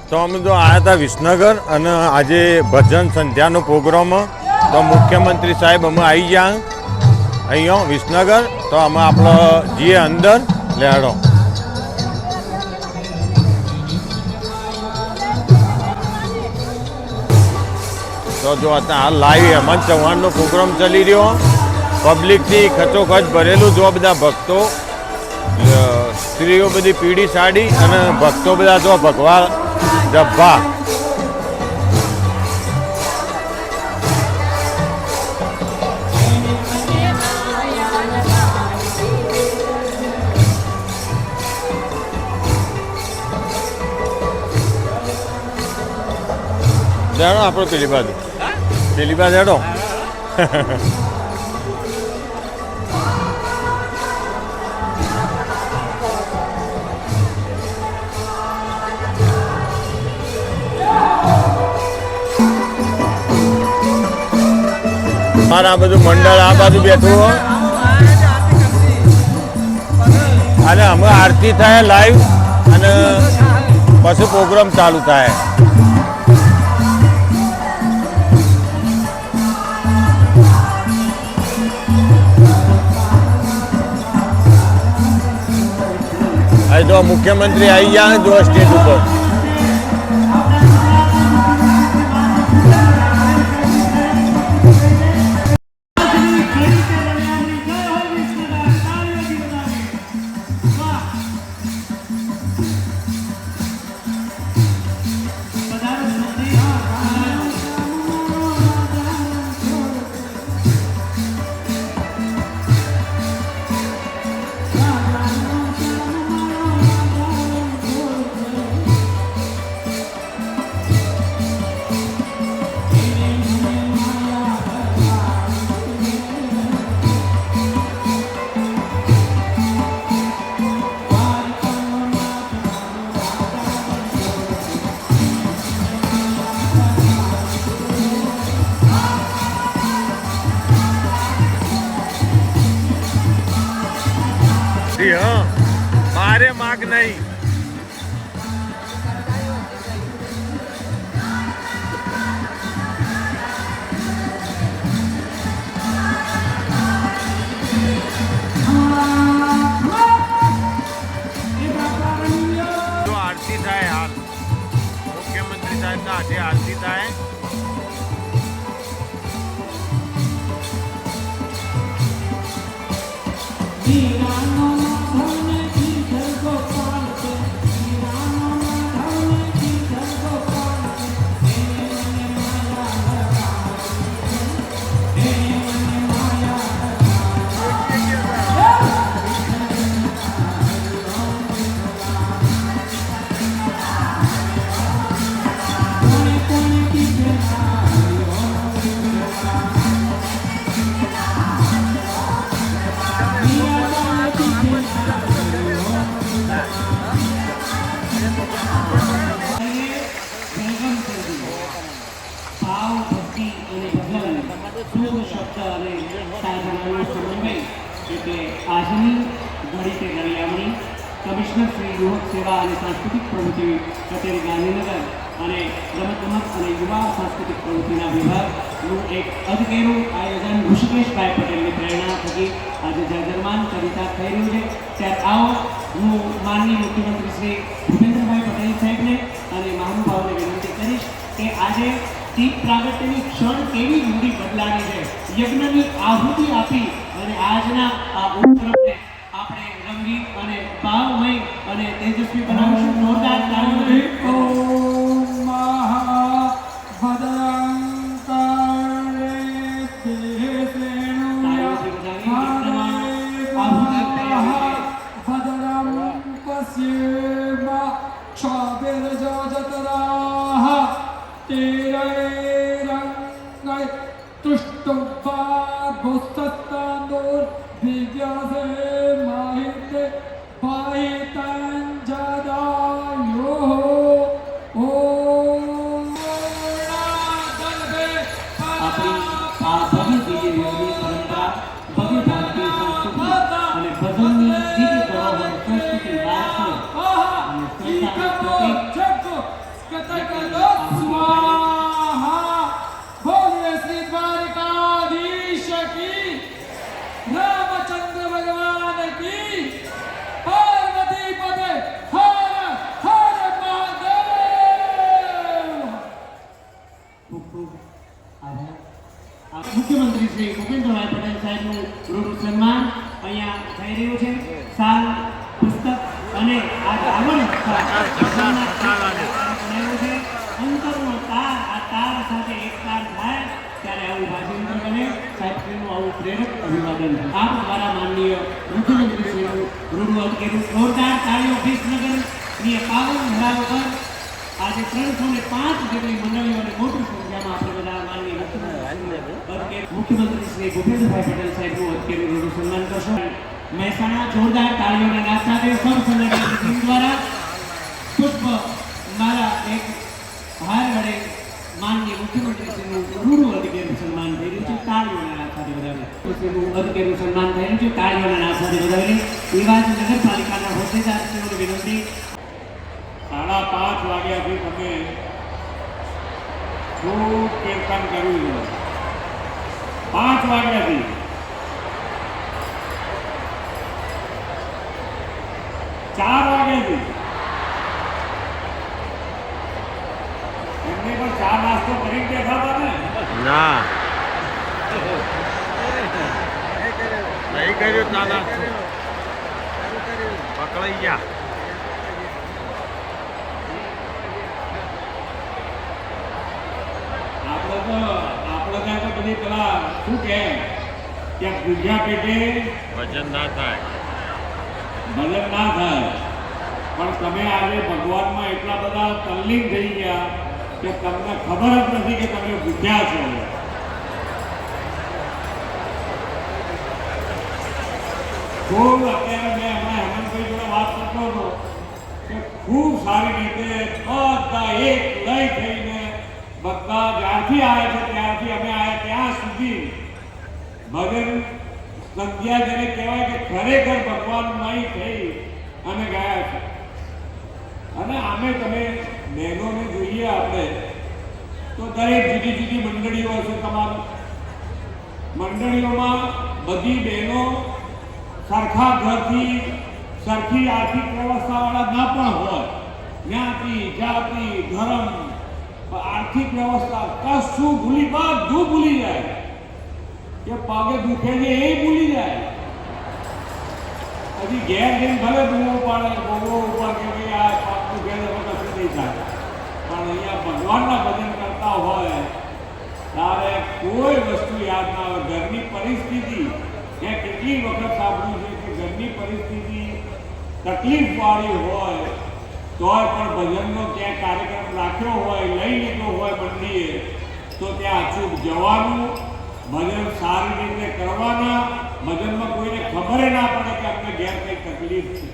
તો અમે તો આવ્યા હતા વિસનગર અને આજે ભજન સંધ્યાનો પ્રોગ્રામ તો મુખ્યમંત્રી સાહેબ અમે આવી ગયા અહીંયા વિસનગર તો અમે આપણે જઈએ અંદર લેડો તો જો અત્યારે હાલ લાઈવ હેમંત ચૌહાણનો પ્રોગ્રામ ચાલી રહ્યો પબ્લિકથી ખચોખચ ભરેલું જો બધા ભક્તો સ્ત્રીઓ બધી પીળી સાડી અને ભક્તો બધા જો ભગવા ડબ્બા જાણો આપણે પેલી બાજુ હેડો આ બધું મંડળ આ બાજુ બેઠું અને અમે આરતી થાય લાઈવ અને પછી પ્રોગ્રામ ચાલુ થાય હવે જો મુખ્યમંત્રી આવી ગયા જો સ્ટેજ ઉપર हाँ मारे माग नहीं जो आरती थाय हाल मुख्यमंत्री साहब ना आज आरती थाय આજની ઘડી તે ઘડિયાળની કમિશનર શ્રી યુવક સેવા અને સાંસ્કૃતિક પ્રવૃત્તિ કચેરી ગાંધીનગર અને રમતગમત અને યુવા સાંસ્કૃતિક પ્રવૃત્તિના વિભાગનું એક અદકેરું આયોજન ઋષિકેશભાઈ પટેલની પ્રેરણા થકી આજે જાજરમાન ચરિતાર્થ થઈ રહ્યું છે ત્યારે આવો હું માનનીય મુખ્યમંત્રી શ્રી ભૂપેન્દ્રભાઈ પટેલ સાહેબને અને મહાનુભાવોને વિનંતી કરીશ કે આજે દીપ પ્રાગટ્યની ક્ષણ કેવી મૂડી બદલાની છે યજ્ઞની આહુતિ આપી અને આજના આ ઉપક્રમને આપણે રંગી અને ભાવમય અને તેજસ્વી બનાવીશું જોરદાર તાળીઓથી ઓમ મહા ભદ્રંકારે ભદ્રમ પશ્યેમ ક્ષાભિર્જતરાહ તેરૈરંગૈ तुष्टुभा घोस्तस्तांदोर दिव्यासे माहिते पाहितं जदायो ओम આપણી આ ભવ્ય દિવ્યની પરંપરા ભવ્ય ભારતીય સંસ્કૃતિ અને ભજનની દિવ્ય પ્રવાહ સંસ્કૃતિ વારસો અને સંસ્કારનું પ્રતીક તાર સાથે એકતાર થાય ત્યારે આવું ભાષણ બને સાહેબશ્રીનું આવું પ્રેરક અભિવાદન આપ દ્વારા માનનીય મુખ્યમંત્રીશ્રીનું રૂડું અટકેલું જોરદાર તાળીઓ વિસનગરની પાવન ધરા વગર આજે 305 જેટલી મંડળીઓ અને મોટી સંખ્યામાં આપણે બધા માનનીય મુખ્યમંત્રી શ્રી ભૂપેન્દ્રભાઈ પટેલ સાહેબનું અટકેલું રૂડું સન્માન કરશો મહેસાણા જોરદાર તાળીઓના નાદ સાથે સૌ સંગઠનની ટીમ દ્વારા પુષ્પ મારા એક હાર વડે માનનીય મુખ્યમંત્રીશ્રીનું રૂડું અધિકારીનું સન્માન થઈ રહ્યું છે તાળીઓના નાદ સાથે વધાવી અધિકારીનું સન્માન થઈ રહ્યું છે તાળીઓના નાદ સાથે વધાવી એવા જ નગરપાલિકાના હોદ્દેદારશ્રીઓને વિનંતી 5:30 વાગ્યાથી તમે ખૂબ કીર્તન કર્યું છે 5 વાગ્યાથી 4 વાગ્યાથી એમને પણ ચા નાસ્તો કરી બેઠા હતા ને ના નહીં કર્યું ના નાસ્તો પકડાઈ ગયા આપણે ત્યાં તો બધી પેલા શું કહે કે ભૂખ્યા પેટે વજન ના થાય ભજન ના થાય પણ તમે આજે ભગવાનમાં એટલા બધા તલ્લીન થઈ ગયા કે તમને ખબર જ નથી કે તમે ભૂખ્યા છો ખૂબ અત્યારે મેં હમણાં હેમંતભાઈ જોડે વાત કરતો હતો કે ખૂબ સારી રીતે બધા એક લઈ થઈને બધા જ્યારથી આવ્યા છે ત્યારથી અમે આવ્યા ત્યાં સુધી ભજન સંધ્યા જેને કહેવાય કે ખરેખર ભગવાનમય થઈ અને ગયા છે અને આમે તમે બહેનોને જોઈએ આપણે તો દરેક જુદી જુદી મંડળીઓ હશે તમારી મંડળીઓમાં બધી બહેનો સરખા ઘરથી સરખી આર્થિક વ્યવસ્થાવાળા ના પણ હોય જ્ઞાતિ જાતિ ધર્મ આર્થિક વ્યવસ્થા કશું બધું ભૂલી જાય કે પગે દુખે છે એ ભૂલી જાય હજી ઘેર જઈને ભલે બૂમો પાડે બહુ ઉપર કે ભાઈ આ પગ દુખે છે કશું નહીં થાય પણ અહીંયા ભગવાનના ભજન કરતા હોય ત્યારે કોઈ વસ્તુ યાદ ના આવે ઘરની પરિસ્થિતિ મેં કેટલી વખત સાંભળ્યું છે કે ઘરની પરિસ્થિતિ તકલીફવાળી હોય તોય પણ ભજનનો ક્યાંય કાર્યક્રમ રાખ્યો હોય લઈ લીધો હોય મંડીએ તો ત્યાં અચૂક જવાનું ભજન સારી રીતે કરવાના ભજનમાં કોઈને ખબર ના પડે કે આપણે ઘેર કંઈ તકલીફ છે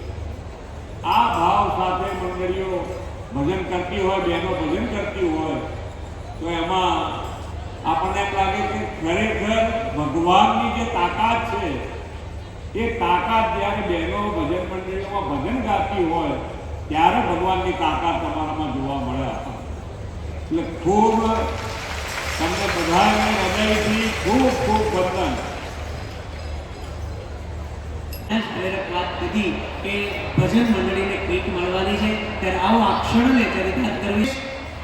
આ ભાવ સાથે મંડળીઓ ભજન કરતી હોય બહેનો ભજન કરતી હોય તો એમાં આપણને એમ લાગે કે ખરેખર ભગવાનની જે તાકાત છે એ તાકાત જ્યારે બહેનો ભજન મંડળીઓમાં ભજન ગાતી હોય ત્યારે ભગવાનની તાકાત તમારામાં જોવા મળે એટલે ખૂબ તમને બધાને હૃદયથી ખૂબ ખૂબ વંદન પ્રેરક વાત કીધી કે ભજન મંડળીને કીટ મળવાની છે ત્યારે આવો આ ક્ષણને ચરિતાર્થ કરવી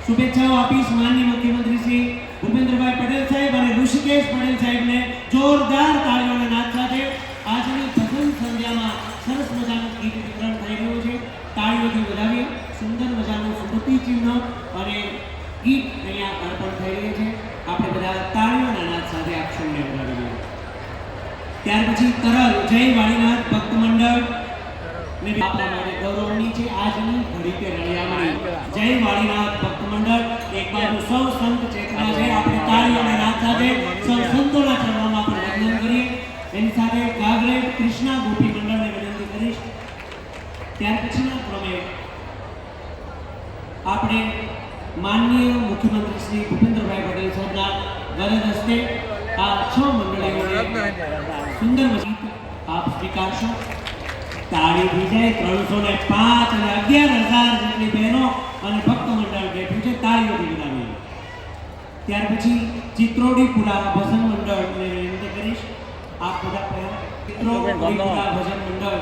શુભેચ્છાઓ આપીશ માનનીય મુખ્યમંત્રી શ્રી ભૂપેન્દ્રભાઈ પટેલ સાહેબ અને ઋષિકેશ પટેલ સાહેબને જોરદાર તાળીઓના નાદ સાથે આજની ભજન સંધ્યામાં સરસ મજાનું ગીત વિતરણ થઈ રહ્યું છે તાળીઓથી વધાવીએ સુંદર મજાનું સ્મૃતિ ચિહ્ન અને ગીત અહીંયા અર્પણ થઈ રહ્યું છે આપણે બધા તાળીઓના નાદ સાથે આ ક્ષણને વધાવીએ ત્યાર પછી તરલ જય વાણીનાથ ભક્ત મંડળ ને આપણા માટે ગૌરવની છે આજની ઘડી કે રળિયામણી જય વાણીનાથ ભક્ત મંડળ એક બાજુ સૌ સંત ચેતના છે આપણે તાળીઓના નાદ સાથે સૌ સંતોના ચરણોમાં આપણે વંદન કરીએ એની સાથે ગાગરેટ કૃષ્ણા ગોપી મંડળને વિનંતી કરીશ ત્યાર પછીના ક્રમે આપણે માનનીય મુખ્યમંત્રી શ્રી ભૂપેન્દ્રભાઈ પટેલ સાહેબના વરદ હસ્તે આ 6 મંડળીઓને સુંદર ગીત આપ સ્વીકારશો તાળી વિજય 305 અને 11,000 જેટલી બહેનો અને ભક્ત મંડળ બેઠું છે તાળીઓથી વધાવી ત્યાર પછી ચિત્રોડીપુરા ભજન મંડળને વિનંતી કરીશ આપ બધા પહેલા ચિત્રોડીપુરા ભજન મંડળ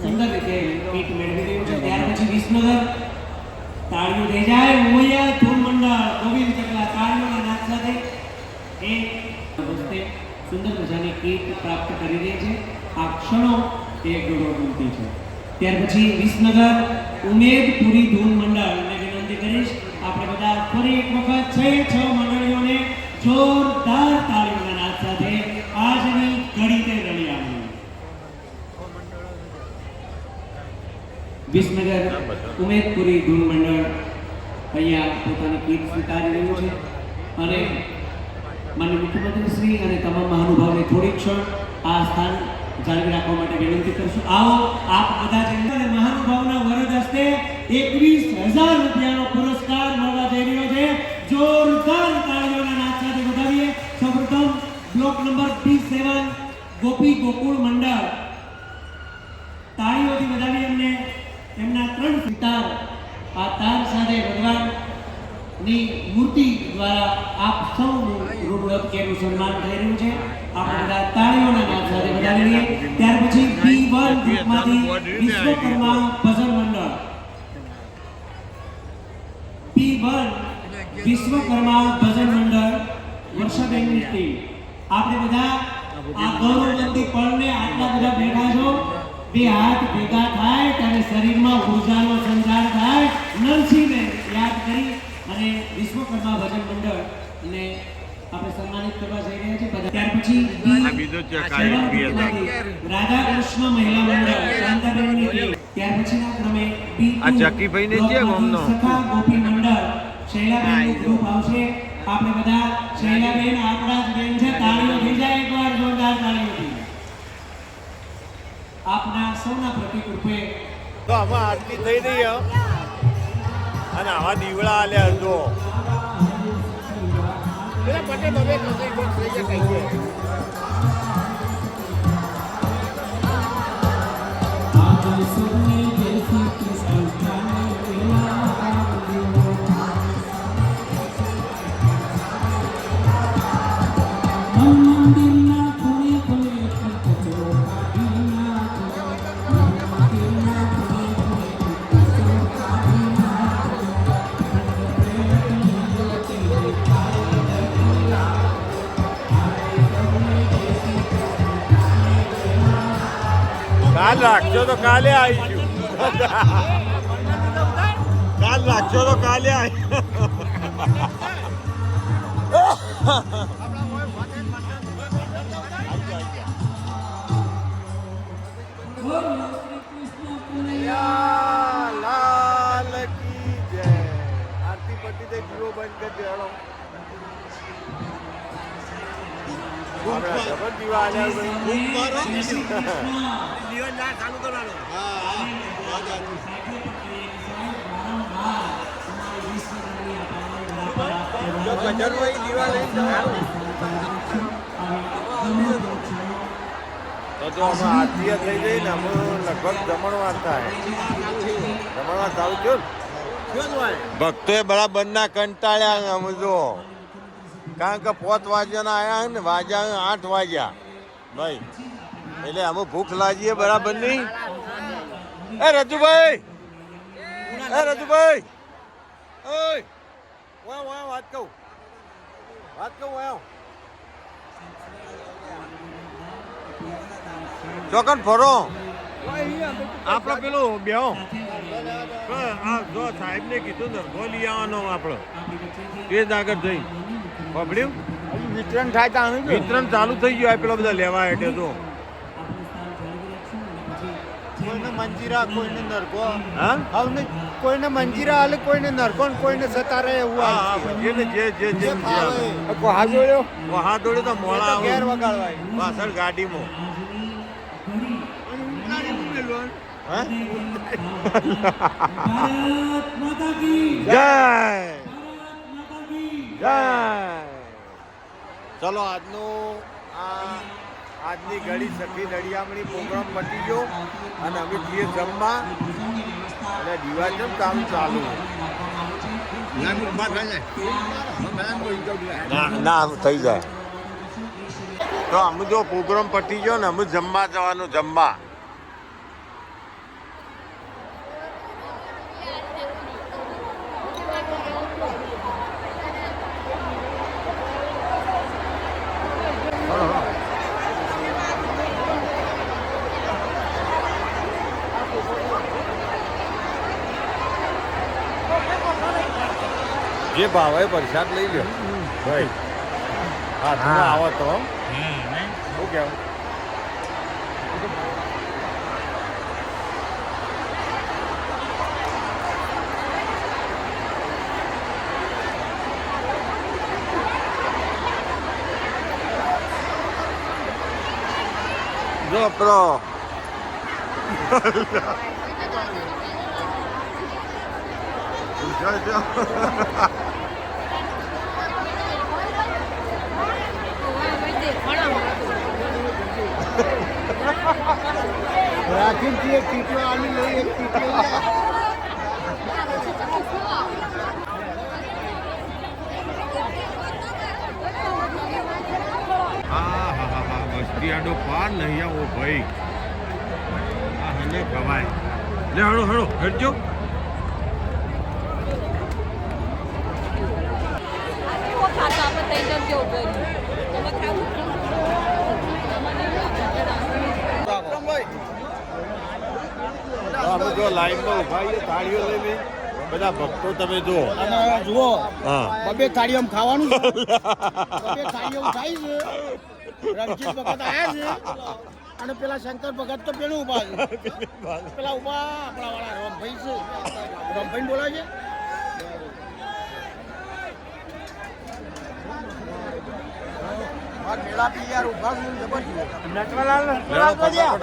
સુંદર રીતે ગીત મેળવી રહ્યું છે ત્યાર પછી વિસનગર તાળીઓ થઈ જાય મોયા ધૂન મંડળ ગોવિંદ ચકલા તાળીઓના નાદ સાથે એ વખતે સુંદર મજાની કીટ પ્રાપ્ત કરી રહી છે આ ક્ષણો એ ગૌરવવંતી છે ત્યાર પછી વિસનગર ઉમેદપુરી ધૂન મંડળને વિનંતી કરીશ આપણે બધા ફરી એક વખત ઉમેદપુરી ધૂન મંડળ અહીંયા પોતાની કીટ સ્વીકારી રહ્યું છે અને માનનીય મુખ્યમંત્રી શ્રી અને તમામ મહાનુભાવોને થોડી ક્ષણ આ સ્થાન જાળવી રાખવા માટે વિનંતી કરશું. આવો આપ બધા જઈને અને મહાનુભાવના વરદ હસ્તે 21,000 રૂપિયાનો પુરસ્કાર મળવા જઈ રહ્યો છે. જોરદાર તાળીઓના નાદ સાથે વધાવીએ. સૌપ્રથમ બ્લોક નંબર B7 ગોપી ગોકુળ મંડળ, તાળીઓથી વધાવી એમને એમના 3 સિતાર આ તાર સાથે ભગવાનની મૂર્તિ દ્વારા આપ સૌનું રૂપરત કેનું સન્માન થઈ રહ્યું છે. આપણે બધા તાળીઓના નાદ સાથે વધાવી લઈએ. ત્યાર પછી B1 ગ્રુપમાંથી વિશ્વકર્મા ભજન મંડળ, B1 વિશ્વકર્મા ભજન મંડળ વર્ષાબેનની ટીમ. આપણે બધા આ ગૌરવવંતી પળને આટલા બધા બેઠા છો, બે હાથ ભેગા થાય ત્યારે શરીરમાં ઉર્જાનો સંચાર થાય. નરસિંહને યાદ કરી અને વિશ્વકર્મા ભજન મંડળ ને આપણે સન્માનિત કરવા જઈ રહ્યા છીએ. ત્યાર પછી રાધા કૃષ્ણ મહિલા મંડળ શાંતાબેનની ટીમ. ત્યાર પછીના ક્રમે આ ચક્કીભાઈને છે ગામનો સખા ગોપી મંડળ શૈલાબેનનું ગ્રુપ આવશે. આપણે બધા શૈલાબેન આપણા જ બેન છે, તાળીઓ થઈ જાય એકવાર જોરદાર તાળીઓથી. આપના સૌના પ્રતિક રૂપે તો આમાં આરતી થઈ રહી અને આવા દીવડા આલ્યા જો કાલ રાખજો તો કાલે આવીશું. કાલ રાખજો તો કાલે આવી. લાલ કી જય. આરતી પટ્ટી દે દીવો બંધ કરી દેવાનો. જબર દીવા તો અમે આરતી થઈ ગઈ ને અમે લગભગ જમણવાર થાય. જમણવાર ચાલુ થયો ને ભક્તોએ બરાબર ના કંટાળ્યા અમે જો, કારણ કે 5 વાગ્યાના આવ્યા ને વાગ્યા 8 વાગ્યા ભાઈ, એટલે અમે ભૂખ લાગીએ બરાબર નહીં. એ રજુભાઈ, ઓય વાત કહું ચોકન ફરો આપણે પેલું બેહો જો સાહેબ ને કીધું દરગો લઈ આવવાનો આપણે તે જ આગળ જઈ પકડ્યું વિતરણ થાય. વિતરણ ચાલુ થઈ ગયું. પેલો બધા લેવા એટલે તો કોઈને મંજીરા કોઈને નરકો, હા કોઈને મંજીરા હાલે કોઈને નરકો કોઈને સતા રહે એવું. વહાદોડ્યો તો મોડા ઘેર વગાડવાય પાછળ ગાડીમાં. જય જય. ચલો આજની ઘડી સખી નડિયામણી પ્રોગ્રામ પતી ગયો અને અમે જઈએ જમવા અને દિવાળી ચાલુ. ના થઈ જાય તો અમે જો પ્રોગ્રામ પતી ગયો ને અમે જમવા જવાનું. જમવા જે ભાવે પ્રસાદ લઈ લ્યો ભાઈ. હાથમાં આવો તો શું કહેવું. જો પેલો રાખી છીએ ટીટો આલી લઈ એક ટીટો મસ્તી આડો પાર નહીં આવો ભાઈ આ હને ખવાય લે હળો હળો હેડજો અમે જો લાઈનમાં ઉભા છીએ થાળીઓ લઈને બધા ભક્તો તમે જુઓ જુઓ હા બબે થાળીઓ ખાવાનું છે બબે થાળીઓ ખાઈ છે રણજીત ભગત આયા છે અને પેલા શંકર ભગત તો પેલું ઉભા છે પેલા ઉભા આપણા વાળા રમભાઈ છે રમભાઈ બોલાય છે મેળા પી યાર ઉભા છે જબરજસ્ત નટવરલાલ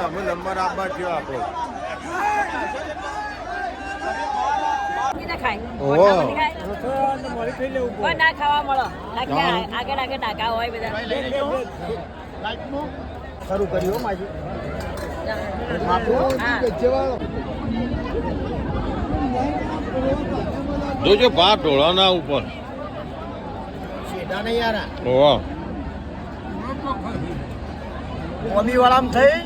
અમે નંબર આપવા થયો આપણો ના ખાવા મળો આગળ આગળ ટાકા હોય બધા શરૂ કર્યું માજી જોજો ભાત ઢોળાના ઉપર સીધા નહીં યાર ઓહો મોદી વાળામાં થઈ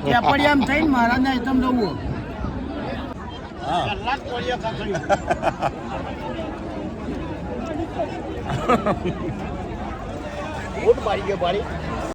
વેપારીયામ થઈને મહારાજના એકદમ જવું કલાક કોળિયા ખાખડ્યું. ઓટ મારી ગયો ભાડી